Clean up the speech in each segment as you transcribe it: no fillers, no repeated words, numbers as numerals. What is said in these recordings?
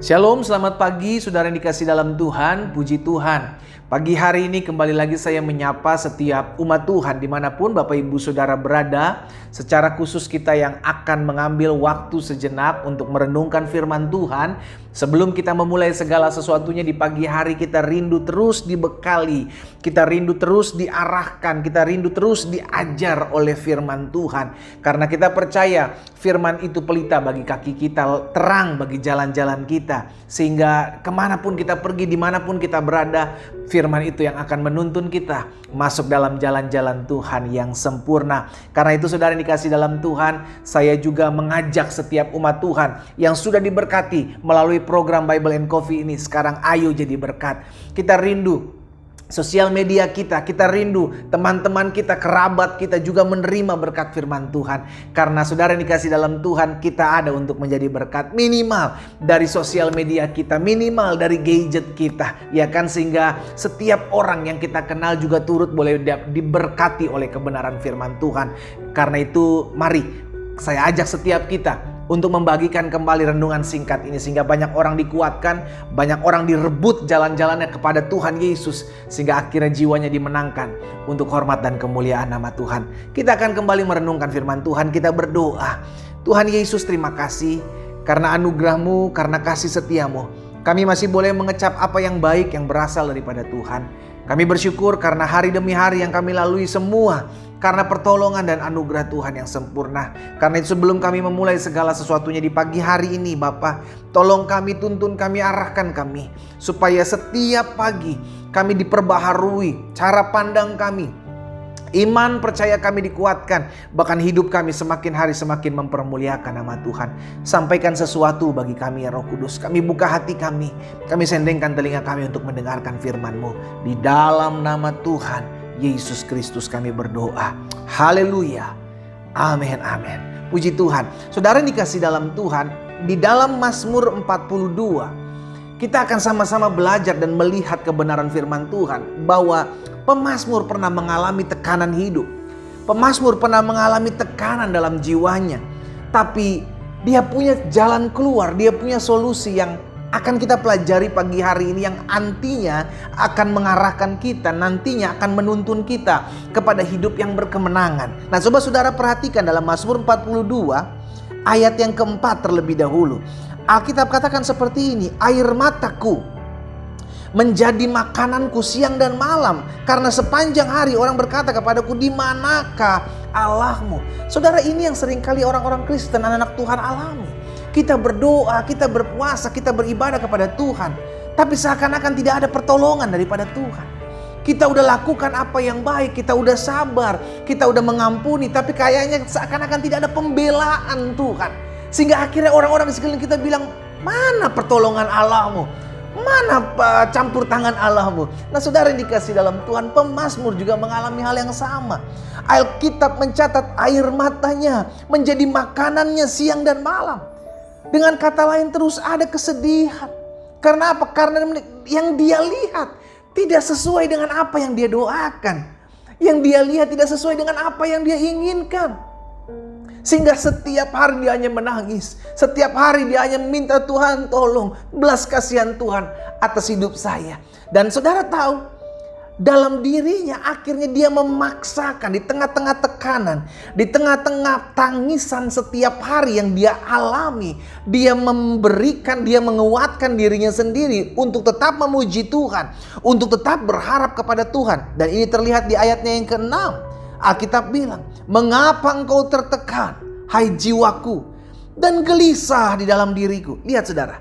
Shalom, selamat pagi saudara yang dikasih dalam Tuhan, puji Tuhan. Pagi hari ini kembali lagi saya menyapa setiap umat Tuhan dimanapun Bapak Ibu Saudara berada. Secara khusus kita yang akan mengambil waktu sejenak untuk merenungkan firman Tuhan. Sebelum kita memulai segala sesuatunya di pagi hari, kita rindu terus dibekali. Kita rindu terus diarahkan, kita rindu terus diajar oleh firman Tuhan. Karena kita percaya firman itu pelita bagi kaki kita, terang bagi jalan-jalan kita. Sehingga kemanapun kita pergi, dimanapun kita berada, firman itu yang akan menuntun kita masuk dalam jalan-jalan Tuhan yang sempurna. Karena itu saudara yang dikasih dalam Tuhan, saya juga mengajak setiap umat Tuhan yang sudah diberkati melalui program Bible and Coffee ini. Sekarang ayo jadi berkat. Kita rindu sosial media kita rindu teman-teman kita, kerabat kita juga menerima berkat firman Tuhan. Karena saudara yang dikasih dalam Tuhan, kita ada untuk menjadi berkat. Minimal dari sosial media kita, minimal dari gadget kita, ya kan? Sehingga setiap orang yang kita kenal juga turut boleh diberkati oleh kebenaran firman Tuhan. Karena itu mari saya ajak setiap kita untuk membagikan kembali renungan singkat ini, sehingga banyak orang dikuatkan, banyak orang direbut jalan-jalannya kepada Tuhan Yesus, sehingga akhirnya jiwanya dimenangkan untuk hormat dan kemuliaan nama Tuhan. Kita akan kembali merenungkan firman Tuhan, kita berdoa. Tuhan Yesus, terima kasih karena anugerah-Mu, karena kasih setia-Mu. Kami masih boleh mengecap apa yang baik yang berasal daripada Tuhan. Kami bersyukur karena hari demi hari yang kami lalui semua karena pertolongan dan anugerah Tuhan yang sempurna. Karena itu sebelum kami memulai segala sesuatunya di pagi hari ini, Bapa, tolong kami, tuntun kami, arahkan kami, supaya setiap pagi kami diperbaharui cara pandang kami, iman percaya kami dikuatkan, bahkan hidup kami semakin hari semakin mempermuliakan nama Tuhan. Sampaikan sesuatu bagi kami ya Roh Kudus. Kami buka hati kami sendengkan telinga kami untuk mendengarkan firman-Mu. Di dalam nama Tuhan Yesus Kristus kami berdoa. Haleluya. Amin, amin. Puji Tuhan. Saudara yang dikasih dalam Tuhan, di dalam Mazmur 42, kita akan sama-sama belajar dan melihat kebenaran firman Tuhan. Bahwa pemazmur pernah mengalami tekanan hidup. Pemazmur pernah mengalami tekanan dalam jiwanya. Tapi dia punya jalan keluar, dia punya solusi yang akan kita pelajari pagi hari ini, yang nantinya akan mengarahkan kita, nantinya akan menuntun kita kepada hidup yang berkemenangan. Nah, coba saudara perhatikan dalam Mazmur 42 ayat yang keempat terlebih dahulu. Alkitab katakan seperti ini, air mataku menjadi makananku siang dan malam, karena sepanjang hari orang berkata kepadaku, di manakah Allahmu? Saudara, ini yang seringkali orang-orang Kristen, anak-anak Tuhan alami. Kita berdoa, kita berpuasa, kita beribadah kepada Tuhan, tapi seakan-akan tidak ada pertolongan daripada Tuhan. Kita udah lakukan apa yang baik, kita udah sabar, kita udah mengampuni, tapi kayaknya seakan-akan tidak ada pembelaan Tuhan. Sehingga akhirnya orang-orang di sekeliling kita bilang, mana pertolongan Allahmu? Mana campur tangan Allahmu? Nah, saudara yang dikasih dalam Tuhan, pemazmur juga mengalami hal yang sama. Alkitab mencatat air matanya menjadi makanannya siang dan malam. Dengan kata lain, terus ada kesedihan. Karena apa? Karena yang dia lihat tidak sesuai dengan apa yang dia doakan. Yang dia lihat tidak sesuai dengan apa yang dia inginkan. Sehingga setiap hari dia hanya menangis. Setiap hari dia hanya minta, Tuhan tolong, belas kasihan Tuhan atas hidup saya. Dan saudara tahu, dalam dirinya akhirnya dia memaksakan di tengah-tengah tekanan, di tengah-tengah tangisan setiap hari yang dia alami, dia memberikan, dia menguatkan dirinya sendiri untuk tetap memuji Tuhan, untuk tetap berharap kepada Tuhan. Dan ini terlihat di ayatnya yang ke-6. Alkitab bilang, mengapa engkau tertekan, hai jiwaku, dan gelisah di dalam diriku. Lihat saudara,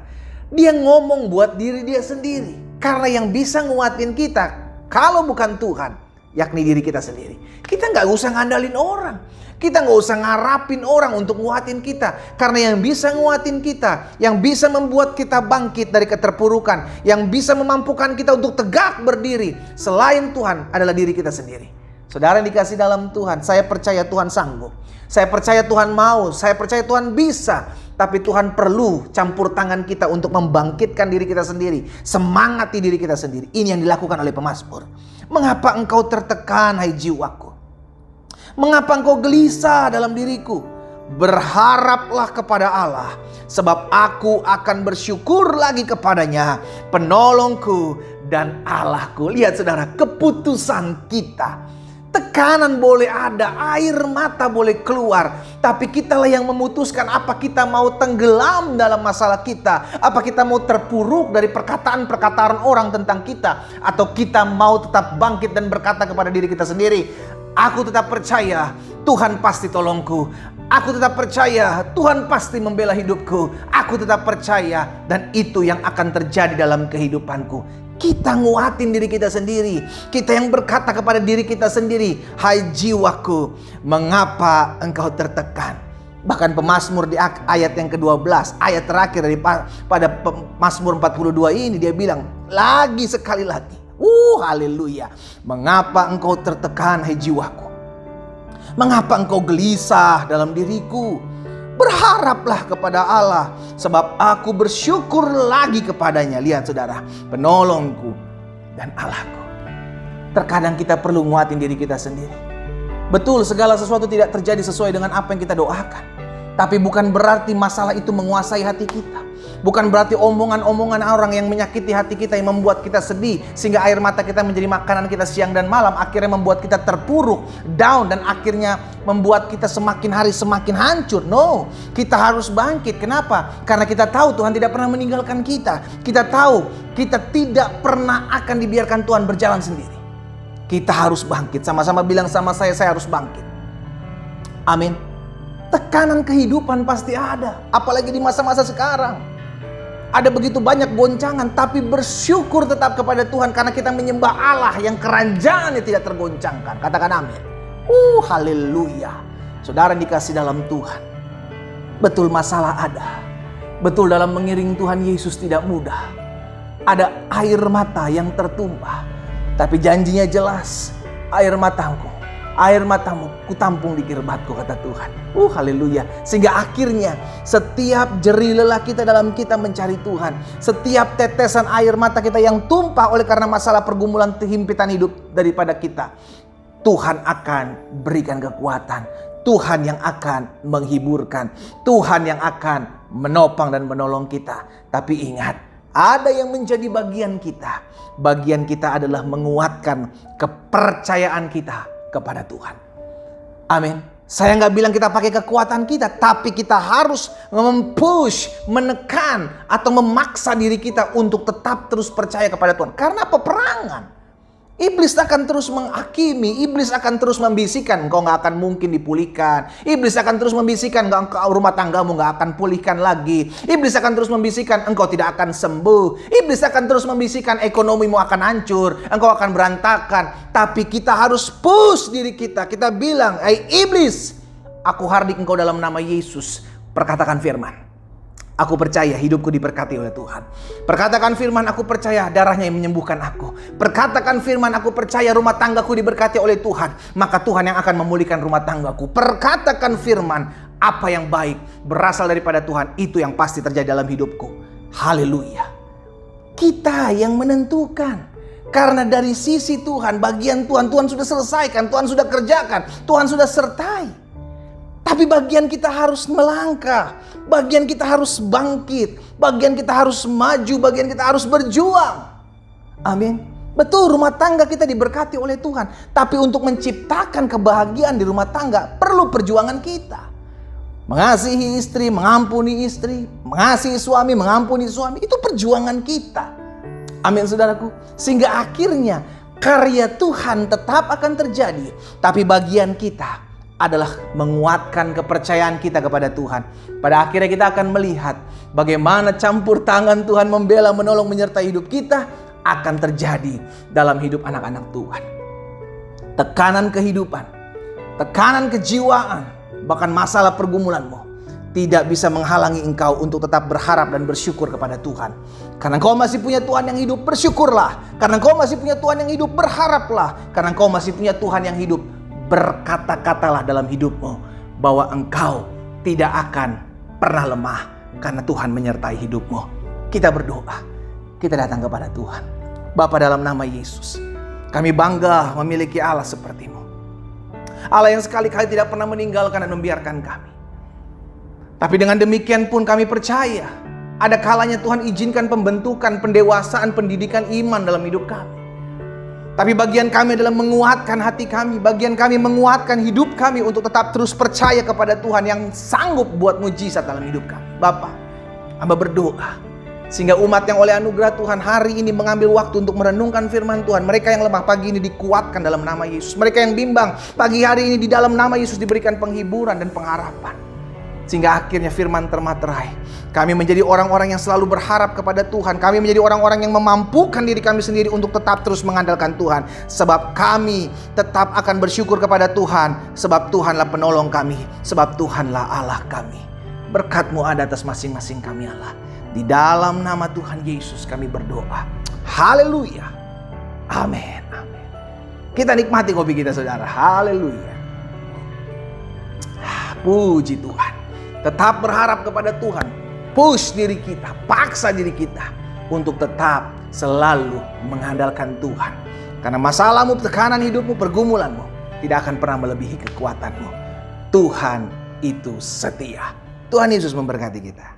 dia ngomong buat diri dia sendiri. Karena yang bisa nguatin kita, kalau bukan Tuhan, yakni diri kita sendiri. Kita gak usah ngandalin orang. Kita gak usah ngarapin orang untuk nguatin kita. Karena yang bisa nguatin kita, yang bisa membuat kita bangkit dari keterpurukan, yang bisa memampukan kita untuk tegak berdiri, selain Tuhan, adalah diri kita sendiri. Saudara yang dikasih dalam Tuhan, saya percaya Tuhan sanggup. Saya percaya Tuhan mau, saya percaya Tuhan bisa. Tapi Tuhan perlu campur tangan kita untuk membangkitkan diri kita sendiri, semangati diri kita sendiri. Ini yang dilakukan oleh pemazmur. Mengapa engkau tertekan, hai jiwaku? Mengapa engkau gelisah dalam diriku? Berharaplah kepada Allah, sebab aku akan bersyukur lagi kepadanya, penolongku dan Allahku. Lihat saudara, keputusan kita. Tekanan boleh ada, air mata boleh keluar, tapi kitalah yang memutuskan apa kita mau tenggelam dalam masalah kita, apa kita mau terpuruk dari perkataan-perkataan orang tentang kita, atau kita mau tetap bangkit dan berkata kepada diri kita sendiri, aku tetap percaya Tuhan pasti tolongku. Aku tetap percaya Tuhan pasti membela hidupku. Aku tetap percaya, dan itu yang akan terjadi dalam kehidupanku. Kita nguatin diri kita sendiri. Kita yang berkata kepada diri kita sendiri, hai jiwaku, mengapa engkau tertekan? Bahkan pemazmur di ayat yang ke-12, ayat terakhir pada Mazmur 42 ini, dia bilang lagi sekali lagi, haleluya, mengapa engkau tertekan hai jiwaku? Mengapa engkau gelisah dalam diriku? Berharaplah kepada Allah, sebab aku bersyukur lagi kepadanya. Lihat saudara, penolongku dan Allahku. Terkadang kita perlu nguatin diri kita sendiri. Betul, segala sesuatu tidak terjadi sesuai dengan apa yang kita doakan. Tapi bukan berarti masalah itu menguasai hati kita. Bukan berarti omongan-omongan orang yang menyakiti hati kita, yang membuat kita sedih, sehingga air mata kita menjadi makanan kita siang dan malam, akhirnya membuat kita terpuruk, down, dan akhirnya membuat kita semakin hari semakin hancur. No, kita harus bangkit. Kenapa? Karena kita tahu Tuhan tidak pernah meninggalkan kita. Kita tahu kita tidak pernah akan dibiarkan Tuhan berjalan sendiri. Kita harus bangkit. Sama-sama bilang sama saya harus bangkit. Amin. Tekanan kehidupan pasti ada, apalagi di masa-masa sekarang. Ada begitu banyak goncangan, tapi bersyukur tetap kepada Tuhan karena kita menyembah Allah yang keranjangannya tidak tergoncangkan. Katakan amin. Haleluya. Saudara dikasih dalam Tuhan. Betul masalah ada. Betul dalam mengiring Tuhan Yesus tidak mudah. Ada air mata yang tertumpah. Tapi janjinya jelas. Air matamu kutampung di kirbatku, kata Tuhan. Haleluya. Sehingga akhirnya setiap jerih lelah kita dalam kita mencari Tuhan, setiap tetesan air mata kita yang tumpah oleh karena masalah pergumulan himpitan hidup daripada kita, Tuhan akan berikan kekuatan. Tuhan yang akan menghiburkan. Tuhan yang akan menopang dan menolong kita. Tapi ingat, ada yang menjadi bagian kita. Bagian kita adalah menguatkan kepercayaan kita kepada Tuhan. Amin. Saya nggak bilang kita pakai kekuatan kita, tapi kita harus mempush, menekan, atau memaksa diri kita untuk tetap terus percaya kepada Tuhan. Karena peperangan. Iblis akan terus menghakimi, iblis akan terus membisikkan, engkau nggak akan mungkin dipulihkan. Iblis akan terus membisikkan, rumah tanggamu nggak akan pulihkan lagi. Iblis akan terus membisikkan, engkau tidak akan sembuh. Iblis akan terus membisikkan, ekonomimu akan hancur, engkau akan berantakan. Tapi kita harus push diri kita. Kita bilang, iblis, aku hardik engkau dalam nama Yesus. Perkatakan firman. Aku percaya hidupku diberkati oleh Tuhan. Perkatakan firman, aku percaya darahnya yang menyembuhkan aku. Perkatakan firman, aku percaya rumah tanggaku diberkati oleh Tuhan. Maka Tuhan yang akan memulihkan rumah tanggaku. Perkatakan firman, apa yang baik berasal daripada Tuhan, itu yang pasti terjadi dalam hidupku. Haleluya. Kita yang menentukan. Karena dari sisi Tuhan, bagian Tuhan sudah selesaikan, Tuhan sudah kerjakan, Tuhan sudah sertai. Tapi bagian kita harus melangkah, bagian kita harus bangkit, bagian kita harus maju, bagian kita harus berjuang. Amin. Betul, rumah tangga kita diberkati oleh Tuhan. Tapi untuk menciptakan kebahagiaan di rumah tangga perlu perjuangan kita. Mengasihi istri, mengampuni istri, mengasihi suami, mengampuni suami, itu perjuangan kita. Amin saudaraku. Sehingga akhirnya karya Tuhan tetap akan terjadi. Tapi bagian kita adalah menguatkan kepercayaan kita kepada Tuhan. Pada akhirnya kita akan melihat bagaimana campur tangan Tuhan membela, menolong, menyertai hidup kita akan terjadi dalam hidup anak-anak Tuhan. Tekanan kehidupan, tekanan kejiwaan, bahkan masalah pergumulanmu tidak bisa menghalangi engkau untuk tetap berharap dan bersyukur kepada Tuhan. Karena engkau masih punya Tuhan yang hidup, bersyukurlah. Karena engkau masih punya Tuhan yang hidup, berharaplah. Karena engkau masih punya Tuhan yang hidup, berkata-katalah dalam hidupmu bahwa engkau tidak akan pernah lemah karena Tuhan menyertai hidupmu. Kita berdoa, kita datang kepada Tuhan. Bapa, dalam nama Yesus, kami bangga memiliki Allah seperti-Mu. Allah yang sekali-kali tidak pernah meninggalkan dan membiarkan kami. Tapi dengan demikian pun kami percaya, ada kalanya Tuhan izinkan pembentukan, pendewasaan, pendidikan iman dalam hidup kami. Tapi bagian kami adalah menguatkan hati kami, bagian kami menguatkan hidup kami untuk tetap terus percaya kepada Tuhan yang sanggup buat mujizat dalam hidup kami. Bapa, hamba berdoa sehingga umat yang oleh anugerah Tuhan hari ini mengambil waktu untuk merenungkan firman Tuhan. Mereka yang lemah pagi ini dikuatkan dalam nama Yesus. Mereka yang bimbang pagi hari ini di dalam nama Yesus diberikan penghiburan dan pengharapan. Sehingga akhirnya firman termaterai. Kami menjadi orang-orang yang selalu berharap kepada Tuhan. Kami menjadi orang-orang yang memampukan diri kami sendiri untuk tetap terus mengandalkan Tuhan. Sebab kami tetap akan bersyukur kepada Tuhan. Sebab Tuhanlah penolong kami. Sebab Tuhanlah Allah kami. Berkat-Mu ada atas masing-masing kami Allah. Di dalam nama Tuhan Yesus kami berdoa. Haleluya. Amin. Amin. Kita nikmati kopi kita saudara. Haleluya. Puji Tuhan. Tetap berharap kepada Tuhan. Push diri kita. Paksa diri kita. Untuk tetap selalu mengandalkan Tuhan. Karena masalahmu, tekanan hidupmu, pergumulanmu tidak akan pernah melebihi kekuatanmu. Tuhan itu setia. Tuhan Yesus memberkati kita.